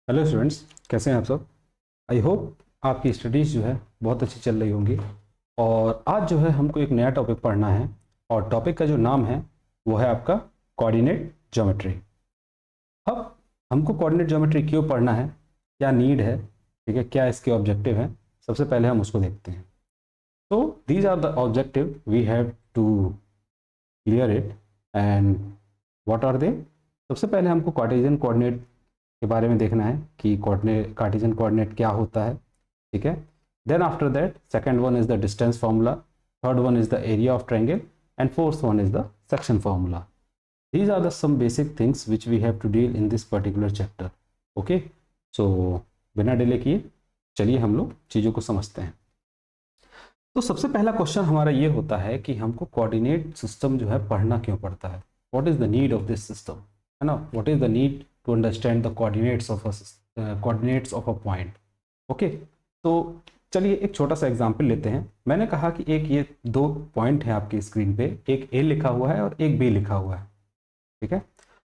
Hello students, कैसे हैं आप सब। आई होप आपकी स्टडीज़ जो है बहुत अच्छी चल रही होंगी। और आज जो है हमको एक नया टॉपिक पढ़ना है और टॉपिक का जो नाम है वो है आपका कोऑर्डिनेट ज्योमेट्री। अब हमको कोऑर्डिनेट ज्योमेट्री क्यों पढ़ना है, क्या नीड है, ठीक है, क्या इसके ऑब्जेक्टिव हैं, सबसे पहले हम उसको देखते हैं। तो these are the objective we have to clear it and what are they. सबसे पहले हमको कार्टेशियन कोऑर्डिनेट के बारे में देखना है कि कोऑर्डिनेट कार्टेशियन कोऑर्डिनेट क्या होता है, ठीक है। Then after that second one is the distance formula, third one is the area of triangle and fourth one is the section formula. These are the some basic things which we have to deal in this particular chapter. Okay, so बिना delay किए चलिए हम लोग चीज़ों को समझते हैं। तो सबसे पहला क्वेश्चन हमारा ये होता है कि हमको कोऑर्डिनेट सिस्टम जो है पढ़ना क्यों पड़ता है। What is the need of this system, है ना। What is the need to understand the coordinates of a point. Okay, तो चलिए एक छोटा सा एग्जांपल लेते हैं। मैंने कहा कि एक ये दो पॉइंट है आपकी स्क्रीन पे, एक ए लिखा हुआ है और एक बी लिखा हुआ है, ठीक है।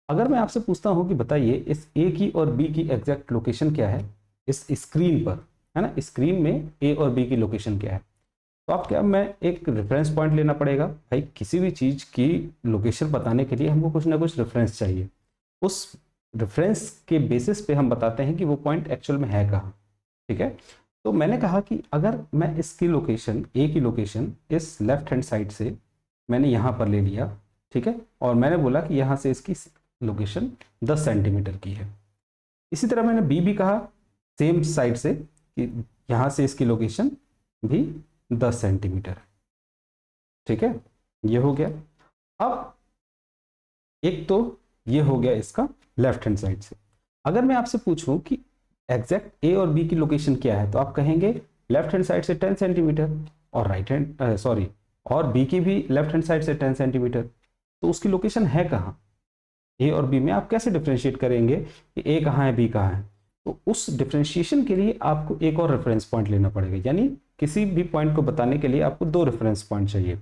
अगर मैं आपसे पूछता हूं कि बताइए इस ए की और बी की एग्जैक्ट लोकेशन क्या है इस स्क्रीन पर, है ना, स्क्रीन में ए और बी की लोकेशन क्या है, तो आप क्या, मैं एक रेफरेंस पॉइंट लेना पड़ेगा। भाई किसी भी चीज़ की लोकेशन बताने के लिए हमको कुछ ना कुछ रेफरेंस चाहिए। उस रेफरेंस के बेसिस पे हम बताते हैं कि वो पॉइंट एक्चुअल में है कहाँ, ठीक है। तो मैंने कहा कि अगर मैं इसकी लोकेशन, ए की लोकेशन इस लेफ्ट हैंड साइड से मैंने यहाँ पर ले लिया, ठीक है, और मैंने बोला कि यहाँ से इसकी लोकेशन 10 सेंटीमीटर की है। इसी तरह मैंने बी भी कहा सेम साइड से कि यहाँ से इसकी लोकेशन भी 10 सेंटीमीटर है, ठीक है। ये हो गया। अब एक तो ये हो गया इसका लेफ्ट हैंड साइड से। अगर मैं आपसे पूछूं कि एग्जैक्ट ए और बी की लोकेशन क्या है, तो आप कहेंगे लेफ्ट हैंड साइड से 10 सेंटीमीटर और राइट हैंड सॉरी, और बी की भी लेफ्ट हैंड साइड से 10 सेंटीमीटर। तो उसकी लोकेशन है कहाँ, ए और बी में आप कैसे डिफ्रेंशिएट करेंगे कि ए कहाँ है बी कहाँ है। तो उस डिफ्रेंशिएशन के लिए आपको एक और रेफरेंस पॉइंट लेना पड़ेगा, यानी किसी भी पॉइंट को बताने के लिए आपको दो रेफरेंस पॉइंट चाहिए।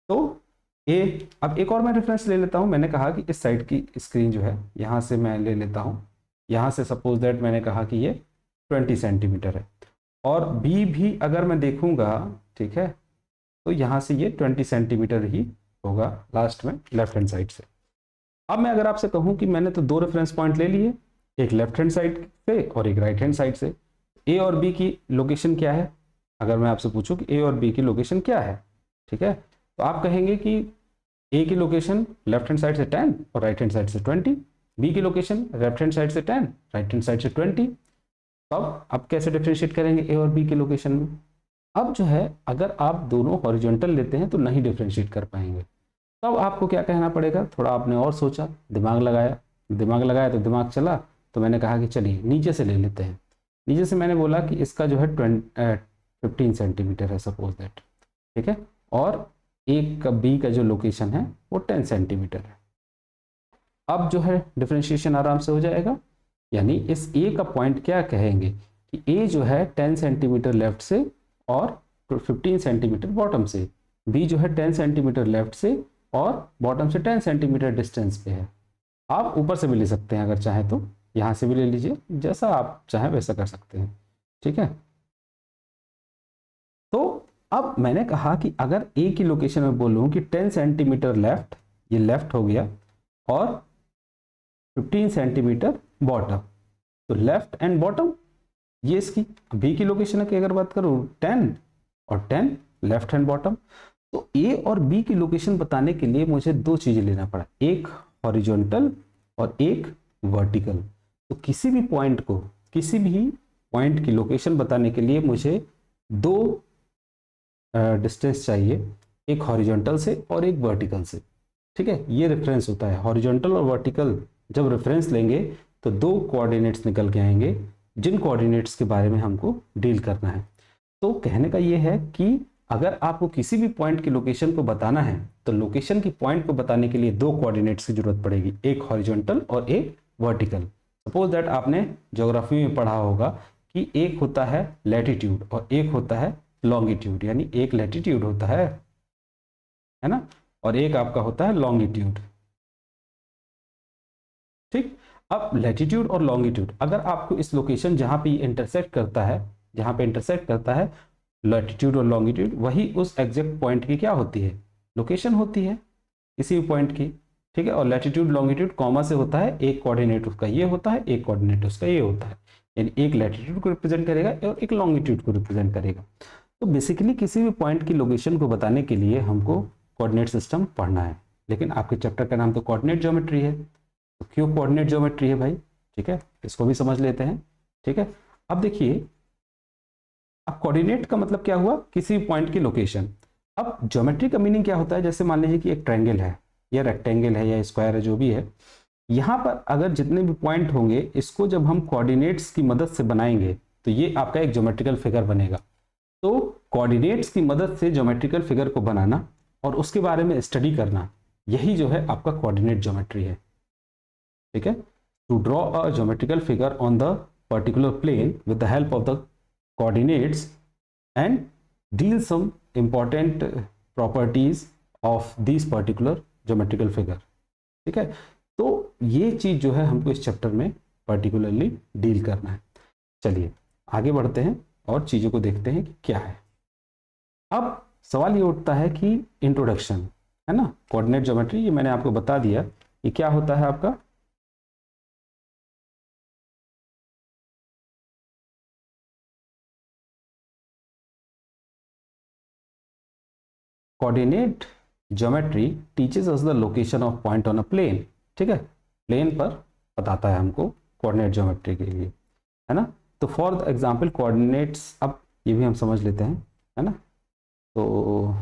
तो ए, अब एक और मैं रेफरेंस ले लेता हूँ। मैंने कहा कि इस साइड की स्क्रीन जो है यहाँ से मैं ले लेता हूँ, यहाँ से सपोज दैट मैंने कहा कि ये 20 सेंटीमीटर है और बी भी अगर मैं देखूंगा, ठीक है, तो यहाँ से ये 20 सेंटीमीटर ही होगा लास्ट में लेफ्ट हैंड साइड से। अब मैं अगर आपसे कहूं कि मैंने तो दो रेफरेंस पॉइंट ले लिए, एक लेफ्ट हैंड साइड से और एक राइट हैंड साइड से, ए और बी की लोकेशन क्या है। अगर मैं आपसे पूछूं कि ए और बी की लोकेशन क्या है, ठीक है, तो आप कहेंगे कि ए की लोकेशन लेफ्ट हैंड साइड से 10 और राइट हैंड साइड से 20, बी की लोकेशन लेफ्ट हैंड साइड से 10 राइट हैंड साइड से 20। तो अब कैसे डिफ्रेंशिएट करेंगे ए और बी की लोकेशन में। अब जो है अगर आप दोनों हॉरिजॉन्टल लेते हैं तो नहीं डिफ्रेंशिएट कर पाएंगे। तब आपको क्या कहना पड़ेगा, थोड़ा आपने और सोचा, दिमाग लगाया, दिमाग लगाया तो दिमाग चला। तो मैंने कहा कि चलिए नीचे से ले लेते हैं। नीचे से मैंने बोला कि इसका जो है 15 सेंटीमीटर है सपोज दैट, ठीक है, और एक का बी का जो लोकेशन है वो 10 सेंटीमीटर है। अब जो है डिफ्रेंशिएशन आराम से हो जाएगा, यानी इस ए का पॉइंट क्या कहेंगे कि ए जो है 10 सेंटीमीटर लेफ्ट से और 15 सेंटीमीटर बॉटम से, बी जो है 10 सेंटीमीटर लेफ्ट से और बॉटम से 10 सेंटीमीटर डिस्टेंस पे है। आप ऊपर से भी ले सकते हैं अगर चाहें तो, यहाँ से भी ले लीजिए, जैसा आप चाहें वैसा कर सकते हैं, ठीक है। तो अब मैंने कहा कि अगर ए की लोकेशन में बोलूँ कि 10 सेंटीमीटर लेफ्ट, ये लेफ्ट हो गया, और 15 सेंटीमीटर बॉटम, तो लेफ्ट एंड बॉटम ये इसकी बी की लोकेशन की अगर बात करूँ 10 और 10 लेफ्ट हैंड बॉटम। तो ए और बी की लोकेशन बताने के लिए मुझे दो चीजें लेना पड़ा, एक हॉरिजॉन्टल और एक वर्टिकल। तो किसी भी पॉइंट को, किसी भी पॉइंट की लोकेशन बताने के लिए मुझे दो डिस्टेंस चाहिए, एक हॉरिजॉन्टल से और एक वर्टिकल से, ठीक है। ये रेफरेंस होता है, हॉरिजॉन्टल और वर्टिकल जब रेफरेंस लेंगे तो दो कोऑर्डिनेट्स निकल के आएंगे जिन कोऑर्डिनेट्स के बारे में हमको डील करना है। तो कहने का ये है कि अगर आपको किसी भी पॉइंट की लोकेशन को बताना है तो लोकेशन की पॉइंट को बताने के लिए दो कोऑर्डिनेट्स की जरूरत पड़ेगी, एक हॉरिजॉन्टल और एक वर्टिकल। सपोज दैट आपने ज्योग्राफी में पढ़ा होगा कि एक होता है लैटिट्यूड और एक होता है लॉन्गिट्यूड, यानी एक लैटिट्यूड होता है ना, और एक आपका होता है लॉन्गिट्यूड, ठीक। अब लैटिट्यूड और लॉन्गिट्यूड, अगर आपको इस लोकेशन जहाँ पे इंटरसेक्ट करता है, जहाँ पे इंटरसेक्ट करता है लैटिट्यूड और लॉन्गिट्यूड, वही उस एग्जैक्ट पॉइंट की क्या होती है, लोकेशन होती है किसी भी पॉइंट की। ठीक है, और लैटिट्यूड लॉन्गिट्यूड कॉमा से होता है, एक कोऑर्डिनेट उसका ये होता है, एक कोऑर्डिनेट उसका ये होता है, यानी एक लैटिट्यूड को रिप्रेजेंट करेगा और एक लॉन्गिट्यूड को रिप्रेजेंट करेगा। तो बेसिकली किसी भी पॉइंट की लोकेशन को बताने के लिए हमको कोऑर्डिनेट सिस्टम पढ़ना है, लेकिन आपके चैप्टर का नाम तो कोऑर्डिनेट ज्योमेट्री है, तो क्यों कोऑर्डिनेट ज्योमेट्री है भाई। ठीक है, इसको भी समझ लेते हैं। ठीक है, अब देखिए, अब कोऑर्डिनेट का मतलब क्या हुआ, किसी भी पॉइंट की लोकेशन। अब ज्योमेट्री का मीनिंग क्या होता है, जैसे मान लीजिए कि एक ट्रायंगल है या रेक्टेंगल है या स्क्वायर है, जो भी है, यहाँ पर अगर जितने भी पॉइंट होंगे, इसको जब हम कोऑर्डिनेट्स की मदद से बनाएंगे तो ये आपका एक ज्योमेट्रिकल फिगर बनेगा। तो कोऑर्डिनेट्स की मदद से ज्योमेट्रिकल फिगर को बनाना और उसके बारे में स्टडी करना, यही जो है आपका कोऑर्डिनेट ज्योमेट्री है। ठीक है, to draw a geometrical figure on the particular plane with the help of the coordinates and deal some important properties of this particular geometrical figure. ठीक है, तो ये चीज जो है हमको इस चैप्टर में पर्टिकुलरली डील करना है। चलिए आगे बढ़ते हैं और चीजों को देखते हैं कि क्या है। अब सवाल ये उठता है कि इंट्रोडक्शन, है ना, कोऑर्डिनेट ज्योमेट्री, ये मैंने आपको बता दिया कि क्या होता है आपका। Coordinate geometry teaches us the location of point on a plane. ठीक है, प्लेन पर बताता है हमको कोऑर्डिनेट ज्योमेट्री के लिए, है ना। तो फॉर द एग्जांपल कोऑर्डिनेट्स, अब ये भी हम समझ लेते हैं, है ना। तो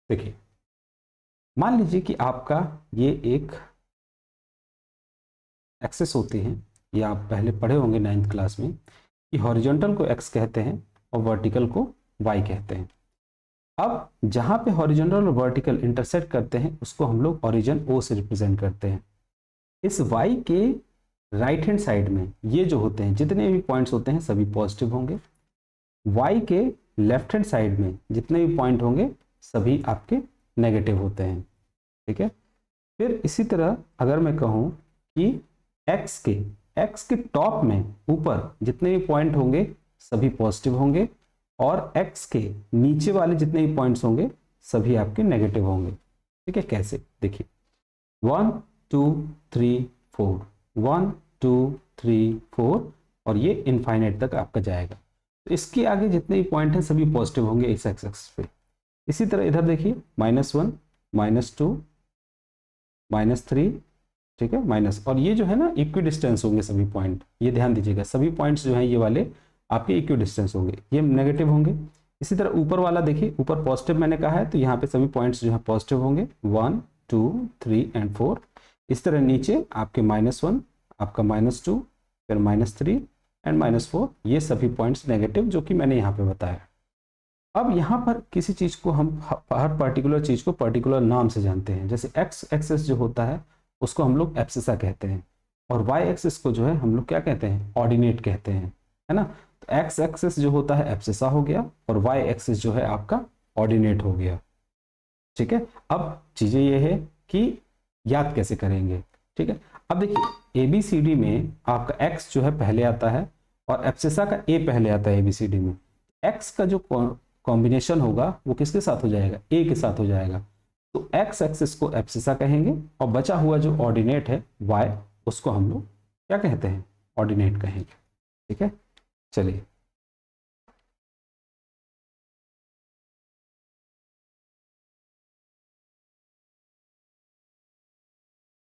देखिए, मान लीजिए कि आपका ये एक एक्सेस होती है, ये आप पहले पढ़े होंगे 9th क्लास में, कि हॉरिजॉन्टल को एक्स कहते हैं और वर्टिकल को वाई कहते हैं। अब जहाँ पे हॉरिजॉन्टल और वर्टिकल इंटरसेक्ट करते हैं उसको हम लोग ओरिजिन ओ से रिप्रेजेंट करते हैं। इस वाई के राइट हैंड साइड में ये जो होते हैं जितने भी पॉइंट्स होते हैं सभी पॉजिटिव होंगे, वाई के लेफ्ट हैंड साइड में जितने भी पॉइंट होंगे सभी आपके नेगेटिव होते हैं। ठीक है, फिर इसी तरह अगर मैं कहूँ कि एक्स के टॉप में ऊपर जितने भी पॉइंट होंगे सभी पॉजिटिव होंगे और एक्स के नीचे वाले जितने भी पॉइंट्स होंगे सभी आपके नेगेटिव होंगे। ठीक है, कैसे, देखिए 1 2 3 4, 1 2 3 4 और ये इनफाइनाइट तक आपका जाएगा। तो इसके आगे जितने भी पॉइंट हैं सभी पॉजिटिव होंगे इस एक्स पे। इसी तरह इधर देखिए -1 -2 -3, ठीक है, माइनस, और ये जो है ना इक्वी डिस्टेंस होंगे सभी पॉइंट, ये ध्यान दीजिएगा, सभी पॉइंट्स जो हैं ये वाले आपके इक्वी डिस्टेंस होंगे, ये नेगेटिव होंगे। इसी तरह ऊपर वाला देखिए, ऊपर पॉजिटिव मैंने कहा है तो यहाँ पे सभी पॉइंट्स जो है पॉजिटिव होंगे 1 2 3 एंड 4। इस तरह नीचे आपके -1, आपका -2, फिर -3 एंड -4, ये सभी पॉइंट्स नेगेटिव जो कि मैंने यहाँ पे बताया। अब यहाँ पर किसी चीज को हम हर पर्टिकुलर चीज को पर्टिकुलर नाम से जानते हैं, जैसे एक्स एक्सेस जो होता है उसको हम लोग एब्सिसा कहते हैं और वाई एक्सिस को जो है हम लोग क्या कहते हैं, ऑर्डिनेट कहते हैं, है ना। तो एक्स एक्सिस जो होता है एब्सिसा हो गया और वाई एक्सिस जो है आपका ऑर्डिनेट हो गया। ठीक है, अब चीजें ये है कि याद कैसे करेंगे। ठीक है, अब देखिए ABCD में आपका एक्स जो है पहले आता है और एब्सिसा का ए पहले आता है ABCD में। एक्स का जो कॉम्बिनेशन होगा वो किसके साथ हो जाएगा, ए के साथ हो जाएगा। तो एक्स एक्सिस को एब्सिसा कहेंगे और बचा हुआ जो ऑर्डिनेट है वाई, उसको हम लोग क्या कहते हैं, ऑर्डिनेट कहेंगे। ठीक है, चलिए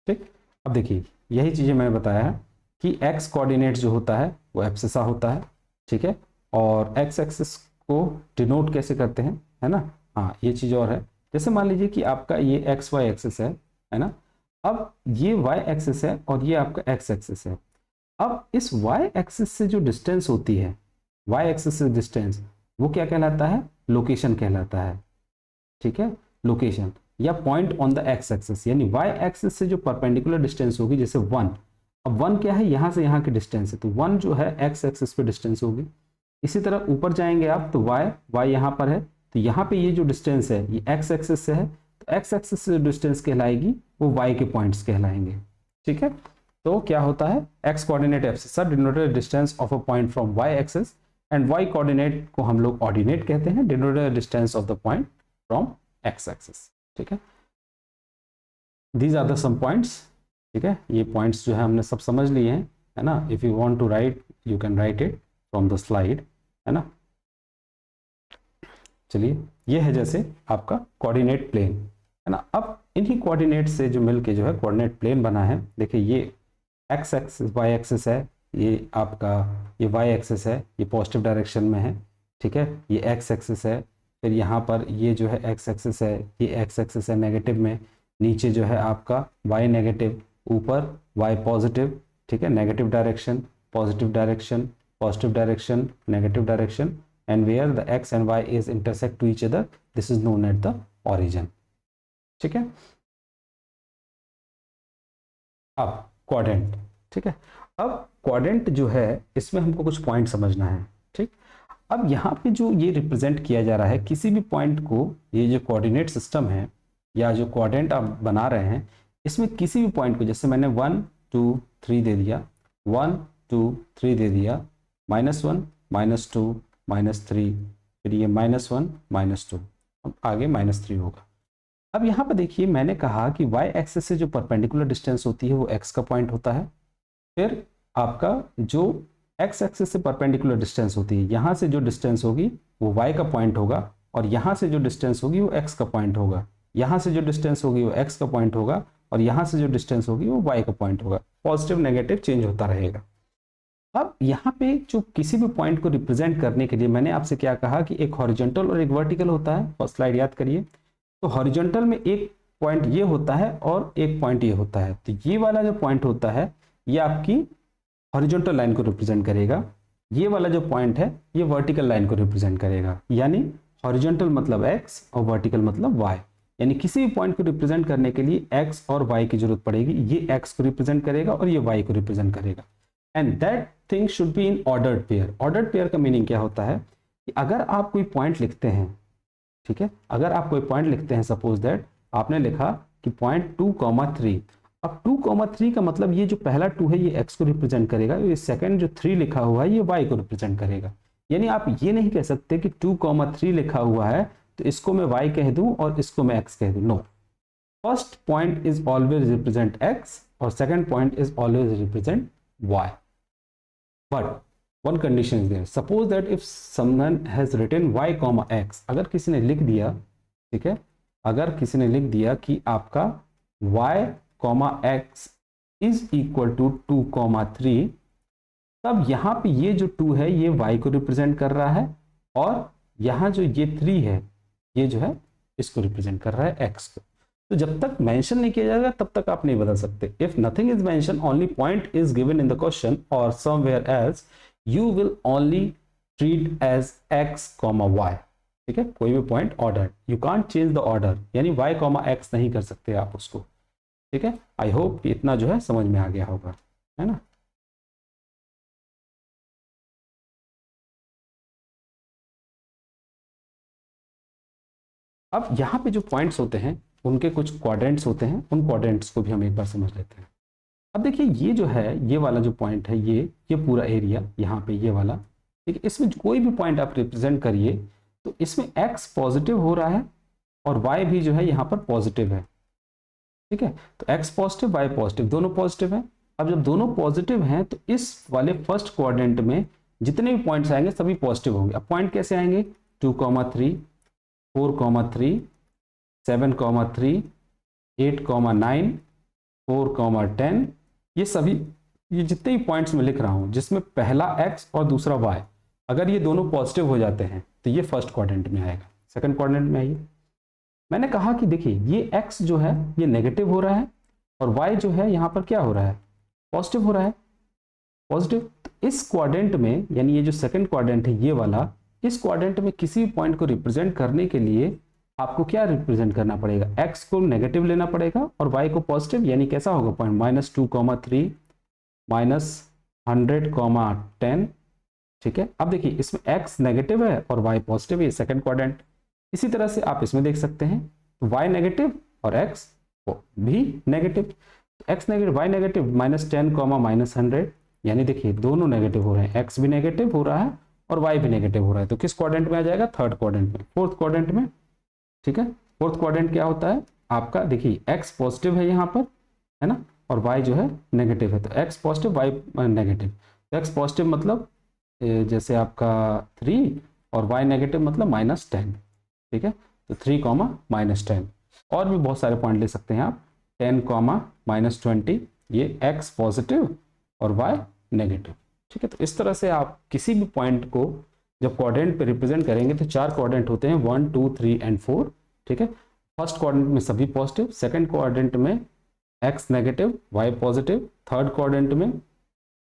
ठीक। अब देखिए यही चीजें मैंने बताया है कि एक्स कोऑर्डिनेट जो होता है वो एब्सिसा होता है। ठीक है, और एक्स एक्सिस को डिनोट कैसे करते हैं, है ना। हाँ, ये चीज और है, जैसे मान लीजिए कि आपका ये एक्स वाई एक्सिस है ना। अब ये वाई एक्सिस है और ये आपका एक्स एक्सिस है। अब इस वाई एक्सिस से जो डिस्टेंस होती है, वाई एक्सिस से डिस्टेंस, वो क्या कहलाता है, लोकेशन कहलाता है। ठीक है, लोकेशन या point on the x axis, यानी वाई एक्सिस से जो परपेंडिकुलर डिस्टेंस होगी, जैसे 1, अब 1 क्या है, यहाँ से यहाँ की डिस्टेंस है, तो 1 जो है एक्स एक्सिस पे डिस्टेंस होगी। इसी तरह ऊपर जाएंगे आप तो y यहाँ पर है, तो यहाँ पे ये जो डिस्टेंस है ये एक्स एक्सिस से है, तो एक्स एक्सिस से डिस्टेंस कहलाएगी वो y के पॉइंट्स कहलाएंगे। ठीक है, तो क्या होता है, x coordinate axis are denoted distance of a point from y axis and y coordinate को हम लोग ऑर्डिनेट कहते हैं, denoted distance of the point from x axis. ठीक है, these are the some points. ठीक है, ये पॉइंट्स जो है हमने सब समझ लिए हैं, है ना। If you want to write you can write it from the slide, है ना। चलिए, ये है जैसे आपका कोऑर्डिनेट प्लेन, है ना। अब इन्हीं कोऑर्डिनेट से जो मिलके जो है कोऑर्डिनेट प्लेन बना है, देखिए ये एक्स एक्सिस वाई एक्सिस है, ये आपका ये वाई एक्सिस है, ये पॉजिटिव डायरेक्शन में है। ठीक है, ये एक्स एक्सिस है, फिर यहाँ पर ये जो है एक्स एक्सिस है, ये एक्स एक्सिस है नेगेटिव में, नीचे जो है आपका वाई नेगेटिव, ऊपर वाई पॉजिटिव। ठीक है, negative direction, positive direction, positive direction, negative direction, and where the x and y is intersect to each other, this is known at the origin. ठीक है, अब क्वाड्रेंट। ठीक है, अब क्वाड्रेंट जो है इसमें हमको कुछ पॉइंट समझना है। ठीक, अब यहाँ पे जो ये रिप्रेजेंट किया जा रहा है किसी भी पॉइंट को, ये जो कोऑर्डिनेट सिस्टम है या जो क्वाड्रेंट आप बना रहे हैं, इसमें किसी भी पॉइंट को, जैसे मैंने 1 2 3 दे दिया, 1 2 3 दे दिया, -1 -2 -3, फिर ये -1 -2, अब आगे -3 होगा। अब यहाँ पर देखिए मैंने कहा कि y एक्सिस से जो परपेंडिकुलर डिस्टेंस होती है वो x का पॉइंट होता है, फिर आपका जो x एक्सिस से परपेंडिकुलर डिस्टेंस होती है, यहाँ से जो डिस्टेंस होगी वो y का पॉइंट होगा, और यहाँ से जो डिस्टेंस होगी वो x का पॉइंट होगा, यहाँ से जो डिस्टेंस होगी वो x का पॉइंट होगा, और यहाँ से जो डिस्टेंस होगी वो y का पॉइंट होगा। पॉजिटिव नेगेटिव चेंज होता रहेगा। अब यहाँ पे जो किसी भी पॉइंट को रिप्रेजेंट करने के लिए मैंने आपसे क्या कहा कि एक हॉरिजॉन्टल और एक वर्टिकल होता है। फर्स्ट स्लाइड याद करिए, तो हॉरिजॉन्टल में एक पॉइंट ये होता है और एक पॉइंट ये होता है, तो ये वाला जो पॉइंट होता है ये आपकी हॉरिजॉन्टल लाइन को रिप्रेजेंट करेगा, ये वाला जो पॉइंट है ये वर्टिकल लाइन को रिप्रेजेंट करेगा। यानी हॉरिजॉन्टल मतलब x और वर्टिकल मतलब y, यानी किसी भी पॉइंट को रिप्रेजेंट करने के लिए x और y की जरूरत पड़ेगी। ये x को रिप्रेजेंट करेगा और ये y को रिप्रेजेंट करेगा, and that thing should be in ordered pair. Ordered pair का मीनिंग क्या होता है कि अगर आप कोई पॉइंट लिखते हैं, ठीक है, अगर आप कोई पॉइंट लिखते हैं, सपोज दैट आपने लिखा कि पॉइंट 2,3, अब 2,3 का मतलब ये जो पहला 2 है ये x को रिप्रेजेंट करेगा, ये सेकंड जो 3 लिखा हुआ है ये y को रिप्रेजेंट करेगा। यानी आप ये नहीं कह सकते कि 2,3 लिखा हुआ है तो इसको मैं y कह दूं और इसको मैं x कह दूं। No, first point is always represent x और second point is always represent y. But one condition is there. Suppose that if someone has written y comma x, अगर किसी ने लिख दिया, ठीक है, अगर किसी ने लिख दिया कि आपका y comma x is equal to 2,3, तब यहाँ पे ये जो 2 है ये y को रिप्रेजेंट कर रहा है, और यहाँ जो ये 3 है ये जो है इसको रिप्रेजेंट कर रहा है x को। तो जब तक मेंशन नहीं किया जाएगा तब तक आप नहीं बदल सकते। If nothing is mention, only point is given in the question और somewhere else, you will only treat as x, y। ठीक है, कोई भी point order, you can't change the order, यानी y, x नहीं कर सकते आप उसको। ठीक है, आई होप इतना जो है समझ में आ गया होगा, है ना। अब यहाँ पे जो पॉइंट्स होते हैं उनके कुछ क्वाड्रेंट्स होते हैं, उन क्वाड्रेंट्स को भी हम एक बार समझ लेते हैं। अब देखिए ये जो है, ये वाला जो पॉइंट है, ये पूरा एरिया यहाँ पे ये वाला, ठीक है, इसमें कोई भी पॉइंट आप रिप्रेजेंट करिए तो इसमें x पॉजिटिव हो रहा है और y भी जो है यहाँ पर पॉजिटिव है। ठीक है, तो x पॉजिटिव y पॉजिटिव, दोनों पॉजिटिव हैं। अब जब दोनों पॉजिटिव हैं तो इस वाले फर्स्ट क्वाड्रेंट में जितने भी पॉइंट्स आएंगे सभी पॉजिटिव होंगे। अब पॉइंट कैसे आएंगे, 2,3, 4,3, 7,3, 8,9, 4,10, ये सभी, ये जितने भी पॉइंट्स मैं लिख रहा हूं जिसमें पहला x और दूसरा y, अगर ये दोनों पॉजिटिव हो जाते हैं तो ये फर्स्ट क्वाड्रेंट में आएगा, सेकंड क्वाड्रेंट में आइए। मैंने कहा कि देखिए ये x जो है ये नेगेटिव हो रहा है और y जो है यहाँ पर क्या हो रहा है, पॉजिटिव हो रहा है, पॉजिटिव। तो इस क्वाड्रेंट में, यानी ये जो सेकंड क्वाड्रेंट है ये वाला, इस क्वाड्रेंट में किसी भी पॉइंट को रिप्रेजेंट करने के लिए आपको क्या रिप्रेजेंट करना पड़ेगा, x को नेगेटिव लेना पड़ेगा और y को पॉजिटिव, यानी कैसा होगा पॉइंट -2,3, -100, 10। ठीक है, अब देखिए इसमें x नेगेटिव है और y पॉजिटिव है, सेकंड क्वाड्रेंट। इसी तरह से आप इसमें देख सकते हैं, y नेगेटिव और x भी negative. x negative y negative -10, -100, यानी देखिए दोनों नेगेटिव हो रहे हैं, x भी नेगेटिव हो रहा है और y भी नेगेटिव हो रहा है। तो किस क्वाड्रेंट में आ जाएगा? थर्ड क्वाड्रेंट में, फोर्थ क्वाड्रेंट में। ठीक है, फोर्थ क्वाड्रेंट क्या होता है आपका? देखिए x पॉजिटिव है यहाँ पर, है ना, और y जो है नेगेटिव है। तो x पॉजिटिव y नेगेटिव। तो x पॉजिटिव मतलब जैसे आपका 3 और y नेगेटिव मतलब -10। ठीक है, तो 3, -10। और भी बहुत सारे पॉइंट ले सकते हैं आप, 10, -20, ये x पॉजिटिव और y नेगेटिव। ठीक है, तो इस तरह से आप किसी भी पॉइंट को जब क्वाड्रेंट पे रिप्रेजेंट करेंगे तो 4 क्वाड्रेंट होते हैं, 1, 2, 3 एंड 4। ठीक है, फर्स्ट क्वाड्रेंट में सभी पॉजिटिव, सेकंड क्वाड्रेंट में x negative y positive, third quadrant में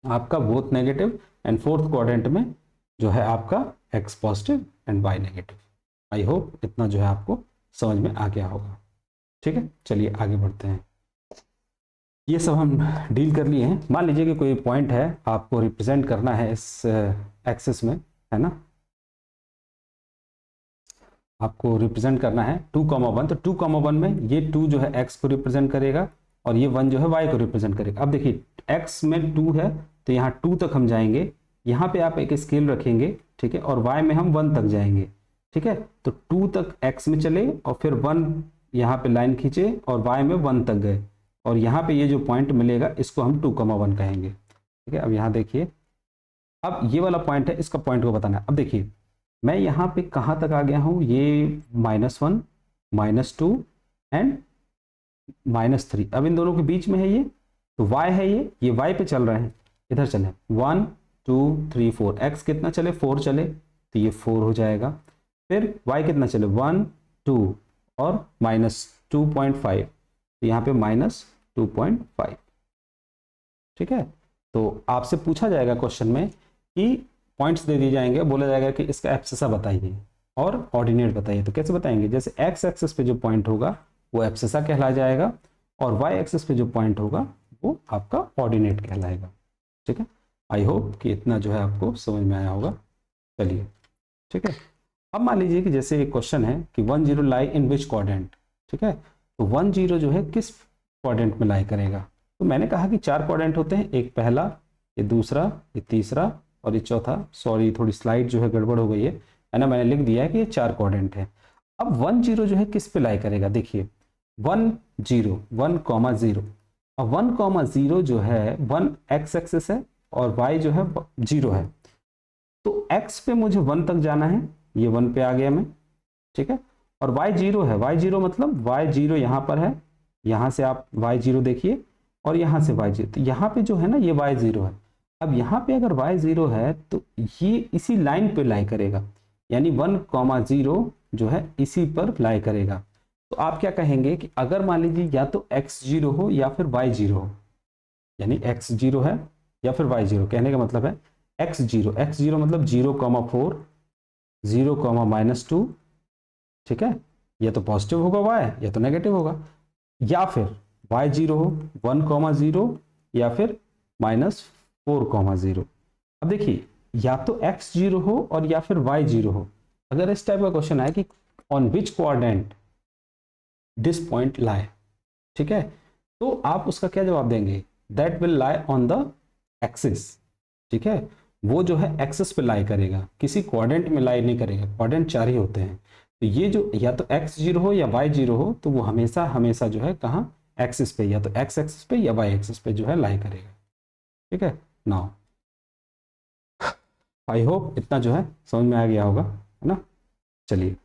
आपका both negative, and fourth quadrant में जो है आपका x positive and y negative. I hope इतना जो है आपको समझ में आ गया होगा। ठीक है, चलिए आगे बढ़ते हैं। ये सब हम डील कर लिए हैं। मान लीजिए कि कोई पॉइंट है, आपको रिप्रेजेंट करना है इस एक्सिस में, है ना, आपको रिप्रेजेंट करना है 2,1। तो 2,1 में ये 2 जो है x को रिप्रेजेंट करेगा और ये 1 जो है y को रिप्रेजेंट करेगा। अब देखिए x में 2 है तो यहाँ 2 तक हम जाएंगे, यहाँ पे आप एक स्केल रखेंगे, ठीक है, और y में हम 1 तक जाएंगे। ठीक है, तो 2 तक x में चले और फिर 1 यहाँ पे लाइन खींचे और y में 1 तक गए, और यहाँ पे ये जो पॉइंट मिलेगा इसको हम 2,1 कहेंगे। ठीक है, अब यहाँ देखिए, अब ये वाला पॉइंट है, इसका पॉइंट को बताना है। अब देखिए मैं यहाँ पे कहाँ तक आ गया हूँ, ये -1, -2 एंड -3। अब इन दोनों के बीच में है ये, तो y है, ये y पे चल रहे हैं, इधर चले 1, 2, 3, 4। x कितना चले? 4 चले, तो ये 4 हो जाएगा। फिर y कितना चले? 1, 2 और -2.5, तो यहाँ पे -2.5। ठीक है, तो आपसे पूछा जाएगा क्वेश्चन में कि पॉइंट्स दे दिए जाएंगे, बोला जाएगा कि इसका एब्सिसा बताइए और ऑर्डिनेट बताइए। तो कैसे बताएंगे? जैसे x एक्सिस पे जो पॉइंट होगा वो एब्सिसा कहला जाएगा और y एक्सिस पे जो पॉइंट होगा वो आपका ऑर्डिनेट कहलाएगा। ठीक है, आई होप कि इतना जो है आपको समझ में आया होगा। चलिए, ठीक है, अब मान लीजिए कि जैसे एक क्वेश्चन है कि 10 लाई इन विच क्वाड्रेंट। ठीक है, तो 10 जो है किस क्वाड्रेंट में लाई करेगा? तो मैंने कहा कि 4 क्वाड्रेंट होते हैं, एक पहला, ये दूसरा, ये तीसरा और ये चौथा। सॉरी, थोड़ी स्लाइड जो है गड़बड़ हो गई है ना, मैंने लिख दिया है कि ये 4 क्वाड्रेंट है। अब 10 जो है किस पे लाई करेगा? देखिए 1, 0, 1,0। अब 1,0 जो है 1 x एक्सिस है और y जो है 0 है, तो x पे मुझे 1 तक जाना है, ये 1 पे आ गया मैं। ठीक है, और y 0 है, y 0 मतलब y 0 यहाँ पर है, यहाँ से आप y 0 देखिए और यहाँ से y 0, तो यहाँ पे जो है ना ये y 0 है। अब यहाँ पे अगर y 0 है तो ये इसी लाइन पे लाई करेगा, यानी 1,0 जो है इसी पर लाई करेगा। तो आप क्या कहेंगे कि अगर मान लीजिए या तो x 0 हो या फिर y 0 हो, यानी x 0 है या फिर y 0, कहने का मतलब है x 0 मतलब 0,4, 0,-2। ठीक है, या तो पॉजिटिव होगा y या तो नेगेटिव होगा, या फिर y 0 हो 1,0 या फिर -4,0। अब देखिए या तो x 0 हो और या फिर y 0 हो। अगर इस टाइप का क्वेश्चन आए कि on which quadrant this point लाई, ठीक है, तो आप उसका क्या जवाब देंगे? That will lie on the axis. ठीक है, वो जो है एक्सिस पे लाई करेगा, किसी क्वाड्रेंट में लाई नहीं करेगा। क्वाड्रेंट 4 ही होते हैं, तो ये जो या तो x 0 हो या y 0 हो, तो वो हमेशा हमेशा जो है कहाँ? एक्सिस पे, या तो x एक्सिस पे या y एक्सिस पे जो है लाई करेगा। ठीक है, नाउ आई होप इतना जो है समझ में आ गया होगा, है ना। चलिए